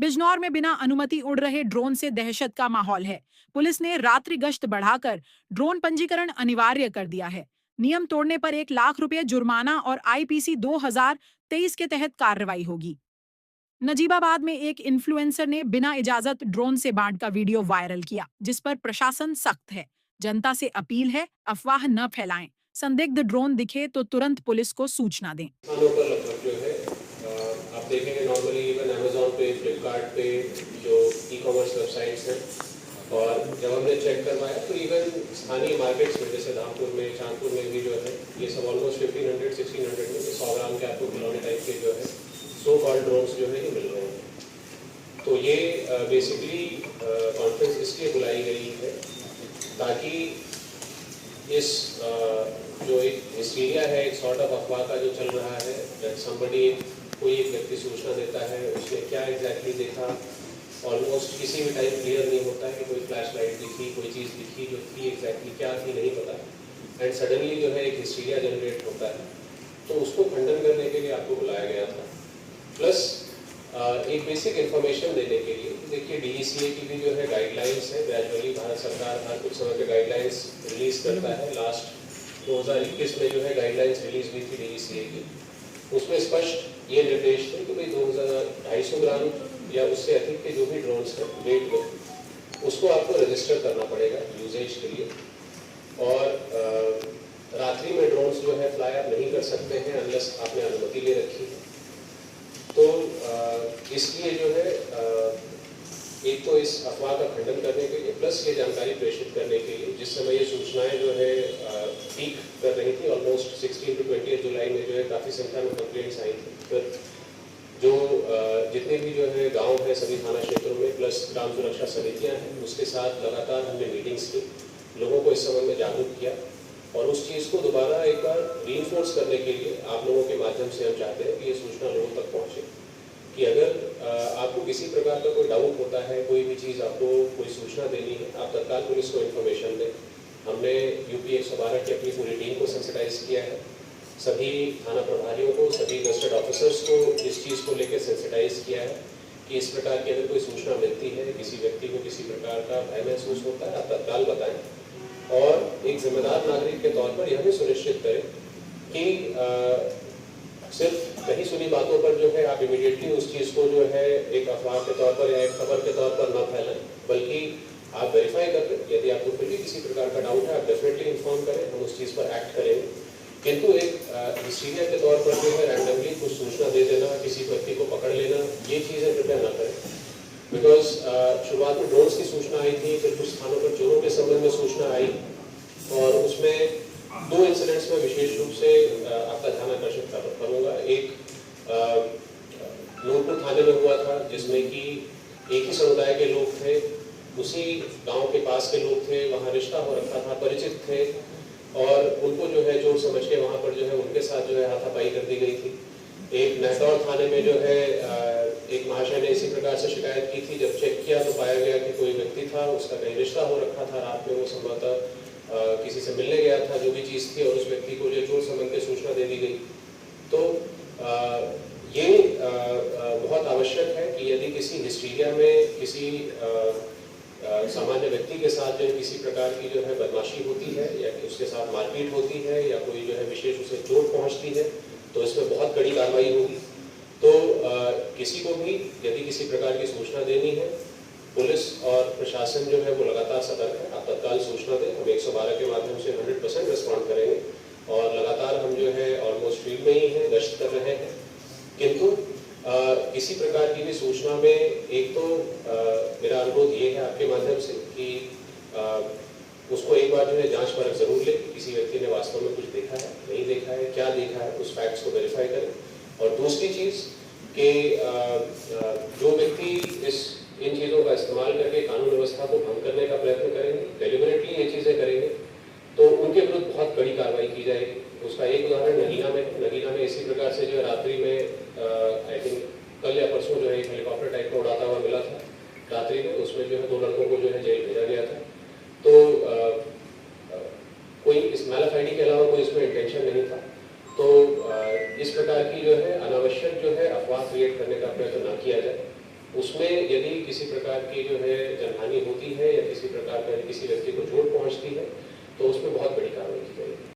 बिजनौर में बिना अनुमति उड़ रहे ड्रोन से दहशत का माहौल है। पुलिस ने रात्रि गश्त बढ़ाकर ड्रोन पंजीकरण अनिवार्य कर दिया है। नियम तोड़ने पर 1 लाख रुपए जुर्माना और आईपीसी 2023 के तहत कार्रवाई होगी। नजीबाबाद में एक इन्फ्लुएंसर ने बिना इजाजत ड्रोन से बाढ़ का वीडियो वायरल किया, जिस पर प्रशासन सख्त है। जनता से अपील है, अफवाह न फैलाएं। संदिग्ध ड्रोन दिखे तो तुरंत पुलिस को सूचना दें। स्थानों पर लगभग जो है आप देखेंगे नॉर्मली इवन अमेजोन पे, फ्लिपकार्ट पे जो ई-कॉमर्स वेबसाइट्स हैं, और जब हमने चेक करवाया तो इवन स्थानीय मार्केट्स में जैसे धामपुर में, चांदपुर में भी जो है ये सब ऑलमोस्ट 1500-1600 में 100 ग्राम के आपको खिलौने टाइप के जो है सो कॉल्ड ड्रोन्स जो है ये मिल रहे हैं। तो ये बेसिकली कॉन्फ्रेंस इसलिए बुलाई गई है ताकि इस जो एक हिस्टीरिया है, एक सॉर्ट ऑफ अफवाह का जो चल रहा है, समबडी कोई एक व्यक्ति सूचना देता है, उसने क्या एग्जैक्टली देखा, ऑलमोस्ट किसी भी टाइम क्लियर नहीं होता है कि कोई फ्लैश लाइट दिखी, कोई चीज़ दिखी जो थी एग्जैक्टली क्या थी नहीं पता, एंड सडनली जो है एक हिस्टीरिया जनरेट होता है। तो उसको खंडन करने के लिए आपको बुलाया गया था, प्लस एक बेसिक इन्फॉर्मेशन देने के लिए। देखिए DECA की भी जो है गाइडलाइंस है, ग्रेजुअली भारत सरकार हर कुछ समय पे गाइडलाइंस रिलीज करता है। लास्ट 2021 में जो है गाइडलाइंस रिलीज हुई थी DECA की, उसमें स्पष्ट ये निर्देश थे कि भाई 250 ग्राम या उससे अधिक के जो भी ड्रोन्स हैं वेट में, उसको आपको रजिस्टर करना पड़ेगा यूजेज के लिए। और रात्रि में ड्रोन्स जो है फ्लाई आप नहीं कर सकते हैं अनलेस आपने अनुमति ले रखी है। तो इसलिए जो है एक तो इस अफवाह का खंडन करने के लिए, प्लस ये जानकारी प्रेषित करने के लिए, जिस समय ये सूचनाएं जो है पीक कर रही थी, ऑलमोस्ट 16 to 20 जुलाई में जो है काफ़ी संख्या में कंप्लेंट्स आई थी। फिर जो जितने भी जो है गांव है सभी थाना क्षेत्रों में, प्लस ग्राम सुरक्षा समितियां हैं, उसके साथ लगातार हमने मीटिंग्स की, लोगों को इस संबंध में जागरूक किया, और उस चीज़ को दोबारा एक बार रीइंफोर्स करने के लिए आप लोगों के माध्यम से हम चाहते हैं कि ये सूचना लोगों तक पहुँचे कि अगर आपको किसी प्रकार का कोई डाउट होता है, कोई भी चीज़ आपको कोई सूचना देनी है, आप तत्काल पुलिस को इन्फॉर्मेशन दें। हमने UP 112 की अपनी पूरी टीम को सेंसिटाइज किया है, सभी थाना प्रभारियों को, सभी गस्टेड ऑफिसर्स को इस चीज़ को लेकर सेंसिटाइज किया है कि इस प्रकार की अगर कोई सूचना मिलती है, किसी व्यक्ति को किसी प्रकार का भय महसूस होता है, आप तत्काल बताएं। और एक जिम्मेदार नागरिक के तौर पर यह भी सुनिश्चित करें कि सिर्फ कहीं सुनी बातों पर जो है आप इमीडिएटली उस चीज़ को जो है एक अफवाह के तौर पर या एक खबर के तौर पर न फैलाएं, बल्कि आप वेरीफाई कर लें। यदि आपको फिर भी किसी प्रकार का डाउट है, आप डेफिनेटली इन्फॉर्म करें, हम उस चीज़ पर एक्ट करेंगे। किंतु एक हिस्टीरिया के तौर पर जो है रैंडमली कुछ सूचना दे देना, किसी व्यक्ति को पकड़ लेना, ये चीज़ें कृपया न करें। बिकॉज शुरुआत में ड्रोन्स की सूचना आई थी, फिर कुछ स्थानों पर चोरों के संबंध में सूचना आई, और उसमें 2 इंसिडेंट्स में विशेष रूप से आपका ध्यान आकर्षित करूँगा। एक नूरपुर थाने में हुआ था, जिसमें कि एक ही समुदाय के लोग थे, उसी गांव के पास के लोग थे, वहाँ रिश्ता हो रखा था, परिचित थे, और उनको जो है चोर समझ के वहाँ पर जो है उनके साथ जो है हाथापाई कर दी गई थी। एक नहतौर थाने में जो है एक महाशय ने इसी प्रकार से शिकायत की थी। जब चेक किया तो पाया गया कि कोई व्यक्ति था, उसका कहीं रिश्ता हो रखा था, रात में वो संभवतः किसी से मिलने गया था, जो भी चीज़ थी, और उस व्यक्ति को जो चोर समझ के सूचना दे दी गई। तो ये बहुत आवश्यक है कि यदि किसी हिस्टीरिया में किसी सामान्य व्यक्ति के साथ जो है किसी प्रकार की जो है बदमाशी होती है, या उसके साथ मारपीट होती है, या कोई जो है विशेष उसे चोट पहुंचती है, तो इसमें बहुत कड़ी कार्रवाई होगी। तो किसी को भी यदि किसी प्रकार की सूचना देनी है, पुलिस और प्रशासन जो है वो लगातार सतर्क है। आप तत्काल सूचना दें, हम 112 के माध्यम से 100% रिस्पॉन्ड करेंगे, और लगातार हम जो है ऑलमोस्ट फील्ड में ही हैं, गश्त कर रहे हैं। किंतु किसी प्रकार की भी सूचना में एक तो मेरा अनुरोध ये है आपके माध्यम से कि उसको एक बार जो है जांच परख जरूर ले, किसी व्यक्ति ने वास्तव में कुछ देखा है, नहीं देखा है, क्या देखा है, उस फैक्ट्स को वेरीफाई करें। और दूसरी चीज़ कि जो व्यक्ति इन चीज़ों का इस्तेमाल करके कानून व्यवस्था को भंग करने का प्रयत्न करेंगे, डेलिबरेटली ये चीज़ें करेंगे, तो उनके विरुद्ध बहुत कड़ी कार्रवाई की जाएगी। उसका एक उदाहरण नगीना में इसी प्रकार से जो है रात्रि में आई थिंक कल या परसों जो है एक हेलीकॉप्टर टाइप का उड़ाता हुआ मिला था रात्रि में, उसमें जो है 2 लड़कों को जो है जेल भेजा गया था। तो कोई इस मैलाफाइडी के अलावा कोई इसमें इंटेंशन नहीं था। तो इस प्रकार की जो है अनावश्यक जो है अफवाह क्रिएट करने का प्रयत्न ना किया जाए। उसमें यदि किसी प्रकार की जो है जनहानि होती है या किसी प्रकार का किसी व्यक्ति को चोट पहुंचती है तो उसमें बहुत बड़ी कार्रवाई की जाएगी।